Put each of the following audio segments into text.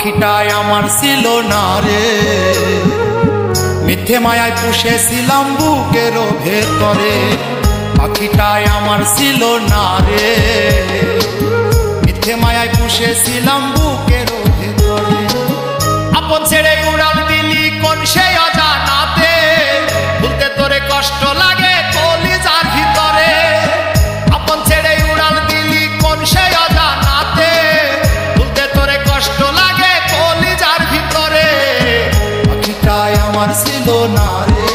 পাখিটাই আমার ছিল না রে, মিথ্যে মায়ায় পুষেছিলাম বুকের ভেতরে। পাখিটাই আমার ছিল না রে, মিথ্যে মায়ায় পুষেছিলাম বুকের ভেতরে। আপন ছেড়ে উড়াল দিলি কোন সেই অজানাতে, ভুলতে তোরে কষ্ট লাগে কলিজার ভিতরে। আপন ছেড়ে উড়াল দিলি কোন সেই অজানাতে, ভুলতে তোরে কষ্ট লাগে কলিজার ভিতরে। পাখিটাই আমার ছিল না রে,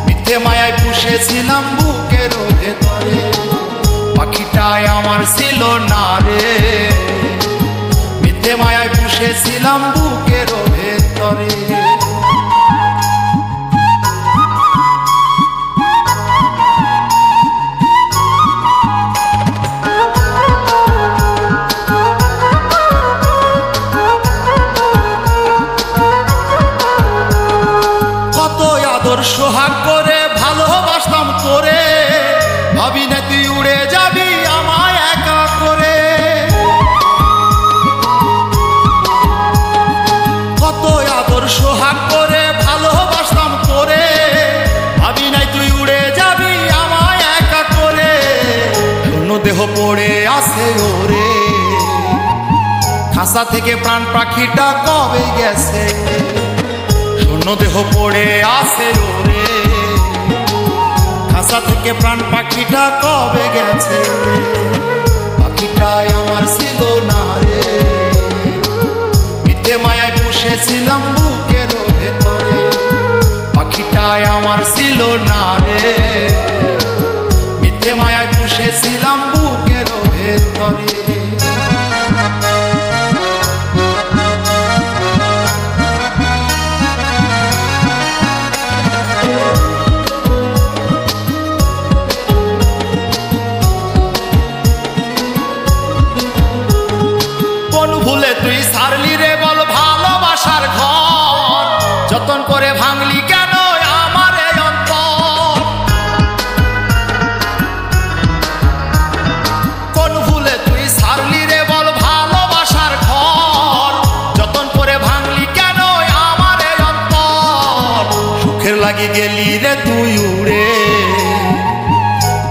মিথ্যে মায়ায় পুষেছিলাম বুকের ভেতরে। পাখিটাই আমার ছিল না রে, মিথ্যে মায়ায় পুষেছিলাম বুকের ভেতরে। কত আদর সোহাগ করে ভালোবাসতাম তোরে, ভাবি না তুই উড়ে যাবি আমায় একা করে। কত আদর সোহাগ করে ভালোবাসতাম তোরে, ভাবি নাই তুই উড়ে যাবি আমায় একা করে। শূন্য দেহ পড়ে আছে ওরে, খাসা থেকে প্রাণ পাখিটা কবে গেছে। শূন্য দেহ পড়ে আছে ওরে, খাসা থেকে প্রাণ পাখিটা কবে গেছে। পাখিটাই আমার ছিল না রে, মিথ্যে মায়ায় পুষেছিলাম বুকের ভেতরে। পাখিটাই আমার ছিল না রে, মিথ্যে মায়ায় পুষেছিলাম বুকের ভেতরে। ভুলে তুই সারলি রে বল ভালোবাসার ঘর, যতন করে ভাঙলি কেন আমার এই অন্তর। কোন ভুলে তুই সারলি রে বল ভালোবাসার ঘর, যতন করে ভাঙলি কেন আমার এই অন্তর। সুখের লাগি গেলি রে তুই উড়ে,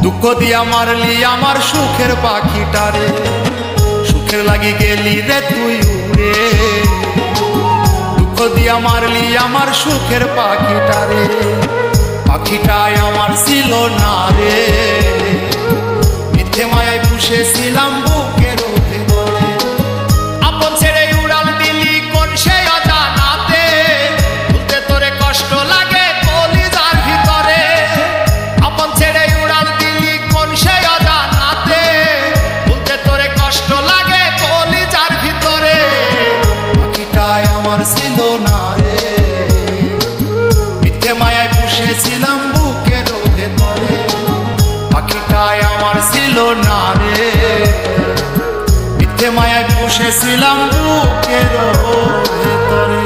দুঃখ দিয়া মারলি আমার সুখের পাখিটারে। লাগি গেলি রে তুই উড়ে, দুঃখ দিয়া মারলি আমার সুখের পাখিটারে। পাখিটাই আমার ছিল না রে, মিথ্যে মায়ায় পুষেছিলাম বুকের ভেতরে। আপন ছেড়ে উড়াল দিলি কোন সেই অজানাতে, ভুলতে তোরে কষ্ট লাগে কলিজার ভিতরে। আপন ছেড়ে উড়াল দিলি কোন সেই অজানাতে, ভুলতে তোরে কষ্ট লাগে কলিজার ভিতরে। পাখিটাই আমার ছিল না রে, মিথ্যে মায়ায় পুষেছিলাম বুকের ভেতরে। পাখিটাই আমার ছিল না রে, মিথ্যে মায়ায় পুষেছিলাম বুকের ভেতরে।